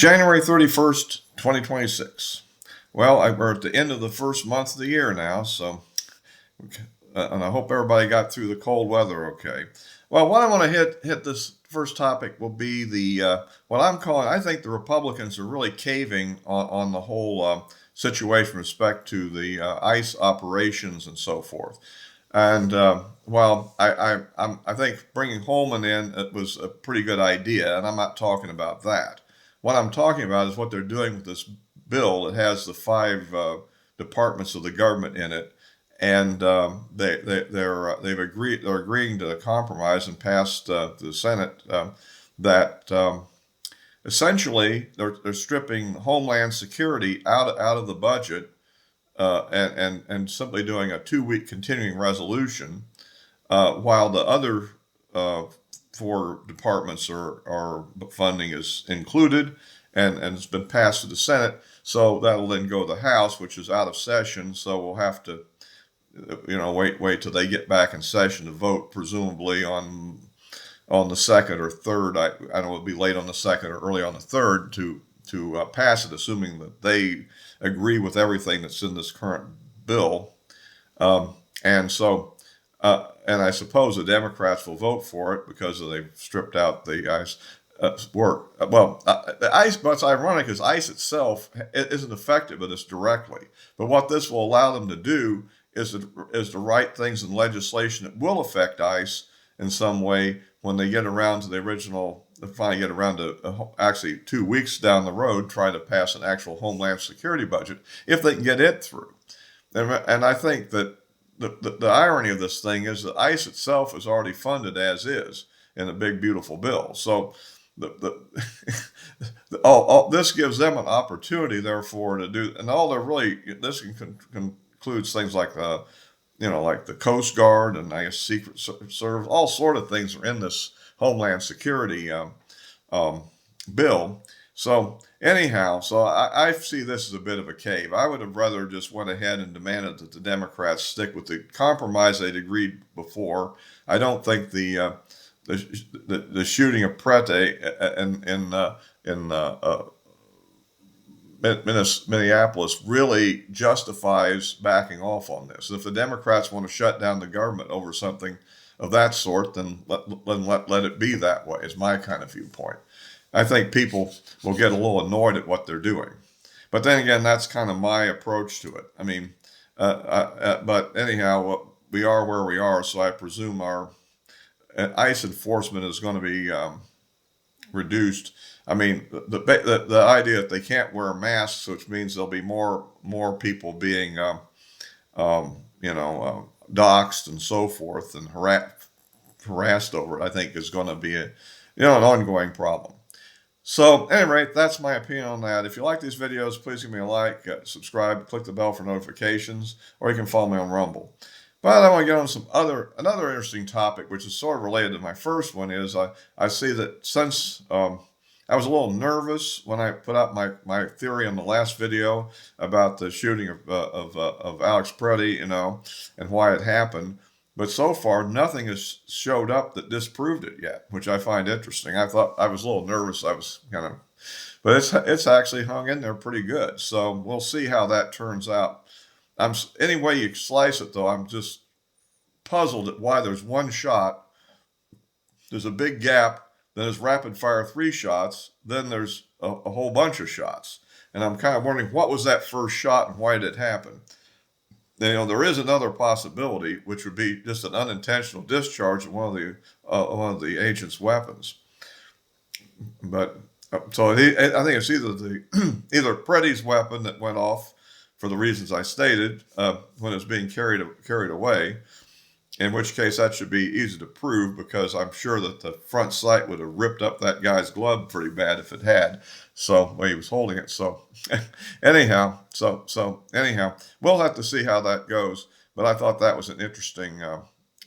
January 31st, 2026. Well, we're at the end of the first month of the year now, so, and I hope everybody got through the cold weather okay. Well, what I want to hit this first topic will be what I'm calling, I think the Republicans are really caving on the whole situation with respect to the ICE operations and so forth. And while I think bringing Holman in, it was a pretty good idea, and I'm not talking about that. What I'm talking about is what they're doing with this bill. It has the five departments of the government in it, and they're agreeing to a compromise and passed the Senate that essentially they're stripping Homeland Security out of the budget and simply doing a 2-week continuing resolution, while the other four departments are funding is included and it's been passed to the Senate. So that'll then go to the House, which is out of session. So we'll have to, wait till they get back in session to vote, presumably on the second or third. I don't know, it'll be late on the second or early on the third to pass it, assuming that they agree with everything that's in this current bill. And I suppose the Democrats will vote for it because they've stripped out the ICE work. The ICE, what's ironic is ICE itself isn't affected by this directly. But what this will allow them to do is to write things in legislation that will affect ICE in some way when they get around to the original, finally get around to actually 2 weeks down the road trying to pass an actual Homeland Security budget, if they can get it through. And I think that the irony of this thing is that ICE itself is already funded as is in a big, beautiful bill. So this gives them an opportunity, therefore, to do, and all they're really, this includes things like like the Coast Guard and I guess Secret Service, all sort of things are in this Homeland Security bill. So anyhow, I see this as a bit of a cave. I would have rather just went ahead and demanded that the Democrats stick with the compromise they'd agreed before. I don't think the shooting of Prete in Minneapolis really justifies backing off on this. If the Democrats want to shut down the government over something of that sort, then let it be that way, is my kind of viewpoint. I think people will get a little annoyed at what they're doing. But then again, that's kind of my approach to it. I mean, but anyhow, we are where we are, so I presume our ICE enforcement is going to be reduced. I mean, the idea that they can't wear masks, which means there'll be more people being, doxxed and so forth and harassed over it, I think is going to be an ongoing problem. So, at any rate, that's my opinion on that. If you like these videos, please give me a like, subscribe, click the bell for notifications, or you can follow me on Rumble. But I want to get on another interesting topic, which is sort of related to my first one, is I see that since I was a little nervous when I put out my theory in the last video about the shooting of Alex Prete, and why it happened. But so far, nothing has showed up that disproved it yet, which I find interesting. I thought I was a little nervous. But it's actually hung in there pretty good. So we'll see how that turns out. Any way you slice it, though, I'm just puzzled at why there's one shot. There's a big gap. Then there's rapid fire 3 shots. Then there's a whole bunch of shots. And I'm kind of wondering, what was that first shot and why did it happen? There is another possibility, which would be just an unintentional discharge of one of the agent's weapons. But so I think it's either Prete's weapon that went off for the reasons I stated when it was being carried away, in which case that should be easy to prove because I'm sure that the front sight would have ripped up that guy's glove pretty bad if it had. So when he was holding it. So anyhow, we'll have to see how that goes. But I thought that was an interesting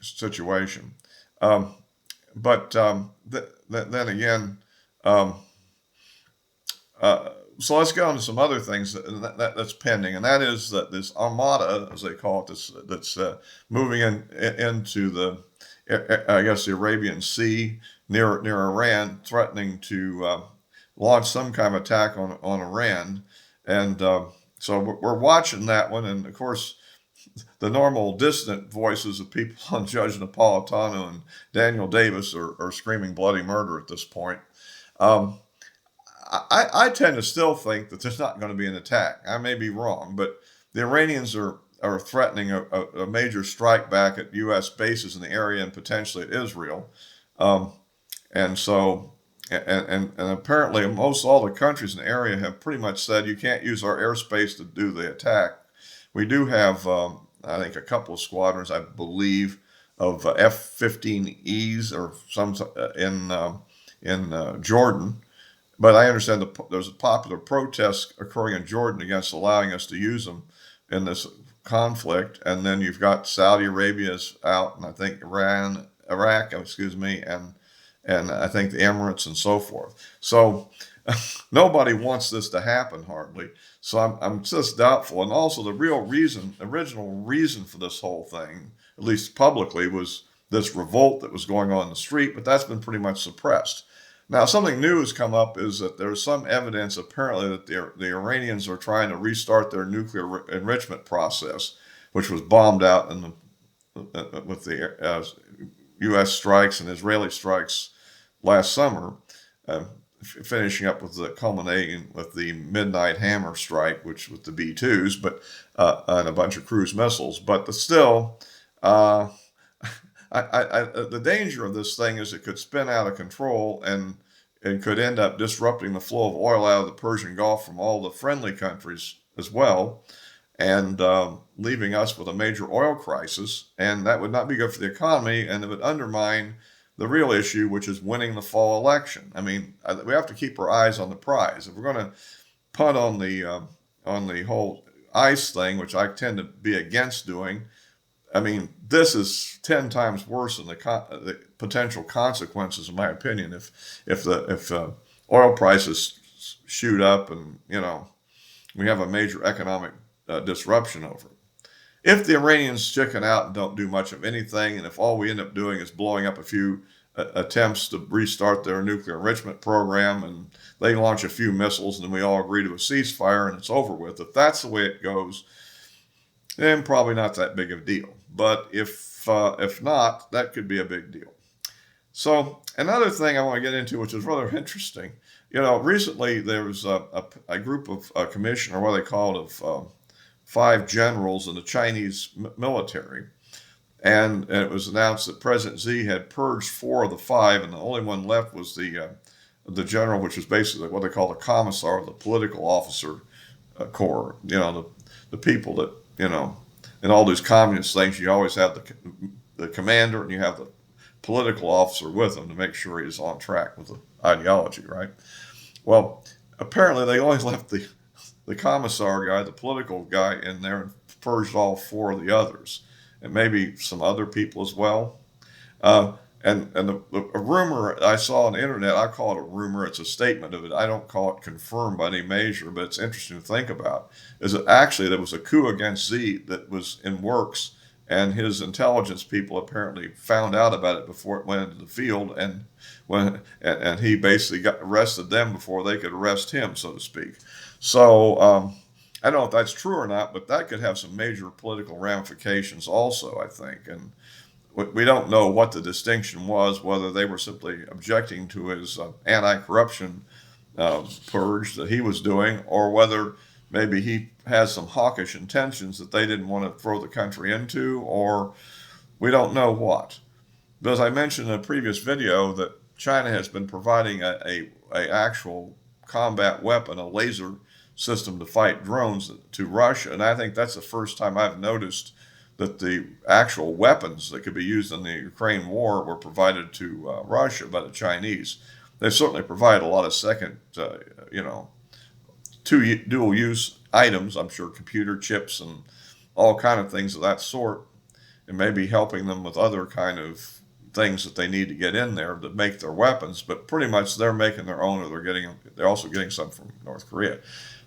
situation. But then again, so let's get on to some other things that's pending, and that is that this armada, as they call it, that's moving into the Arabian Sea near Iran, threatening to launch some kind of attack on Iran. And so we're watching that one. And of course, the normal dissident voices of people on Judge Napolitano and Daniel Davis are screaming bloody murder at this point. Um, I tend to still think that there's not going to be an attack. I may be wrong, but the Iranians are threatening a major strike back at U.S. bases in the area and potentially at Israel. Um, and so, and apparently most all the countries in the area have pretty much said you can't use our airspace to do the attack. We do have, I think, a couple of squadrons, I believe, of F-15Es or some in Jordan. But I understand there's a popular protest occurring in Jordan against allowing us to use them in this conflict. And then you've got Saudi Arabia's out, and I think Iraq, excuse me, and I think the Emirates and so forth. So nobody wants this to happen hardly. So I'm just doubtful. And also the original reason for this whole thing, at least publicly, was this revolt that was going on in the street, but that's been pretty much suppressed. Now, something new has come up is that there's some evidence apparently that the Iranians are trying to restart their nuclear enrichment process, which was bombed out in with the U.S. strikes and Israeli strikes last summer, finishing up with the culminating with the Midnight Hammer strike, which with the B-2s, but and a bunch of cruise missiles. But still, the danger of this thing is it could spin out of control and could end up disrupting the flow of oil out of the Persian Gulf from all the friendly countries as well, and leaving us with a major oil crisis. And that would not be good for the economy, and it would undermine the real issue, which is winning the fall election. I mean, we have to keep our eyes on the prize. If we're going to punt on the whole ICE thing, which I tend to be against doing, I mean, this is 10 times worse than the potential consequences, in my opinion, if oil prices shoot up and, we have a major economic disruption over it. If the Iranians chicken out and don't do much of anything, and if all we end up doing is blowing up a few attempts to restart their nuclear enrichment program, and they launch a few missiles, and then we all agree to a ceasefire and it's over with, if that's the way it goes, then probably not that big of a deal. But if not, that could be a big deal. So another thing I want to get into, which is rather interesting, recently there was a group of a commission, or what they call it, of 5 generals in the Chinese military, and it was announced that President Xi had purged 4 of the 5, and the only one left was the general, which was basically what they call the commissar, the political officer corps. The people that in all these communist things, you always have the commander and you have the political officer with him to make sure he's on track with the ideology, right? Well, apparently they only left the commissar guy, the political guy, in there and purged all 4 of the others, and maybe some other people as well. And a rumor I saw on the internet, I call it a rumor, it's a statement of it, I don't call it confirmed by any measure, but it's interesting to think about, is that actually there was a coup against Xi that was in works, and his intelligence people apparently found out about it before it went into the field, and he basically arrested them before they could arrest him, so to speak. So I don't know if that's true or not, but that could have some major political ramifications also, I think. And we don't know what the distinction was, whether they were simply objecting to his anti-corruption purge that he was doing, or whether maybe he has some hawkish intentions that they didn't want to throw the country into, or we don't know what. But as I mentioned in a previous video, that China has been providing a actual combat weapon, a laser system to fight drones to Russia, and I think that's the first time I've noticed that the actual weapons that could be used in the Ukraine war were provided to Russia by the Chinese. They certainly provide a lot of second, dual-use items, I'm sure, computer chips and all kind of things of that sort, and maybe helping them with other kind of things that they need to get in there to make their weapons. But pretty much they're making their own, or they're also getting some from North Korea.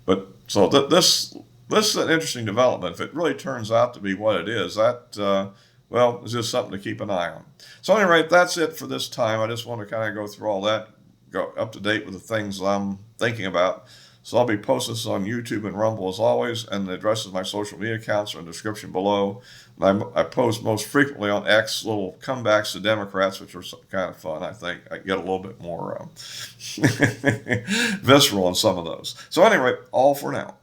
But so this is an interesting development. If it really turns out to be what it is, that, it's just something to keep an eye on. So anyway, that's it for this time. I just want to kind of go through all that, go up to date with the things I'm thinking about. So I'll be posting this on YouTube and Rumble as always, and the addresses of my social media accounts are in the description below. I post most frequently on X, little comebacks to Democrats, which are kind of fun. I think I get a little bit more visceral in some of those. So anyway, all for now.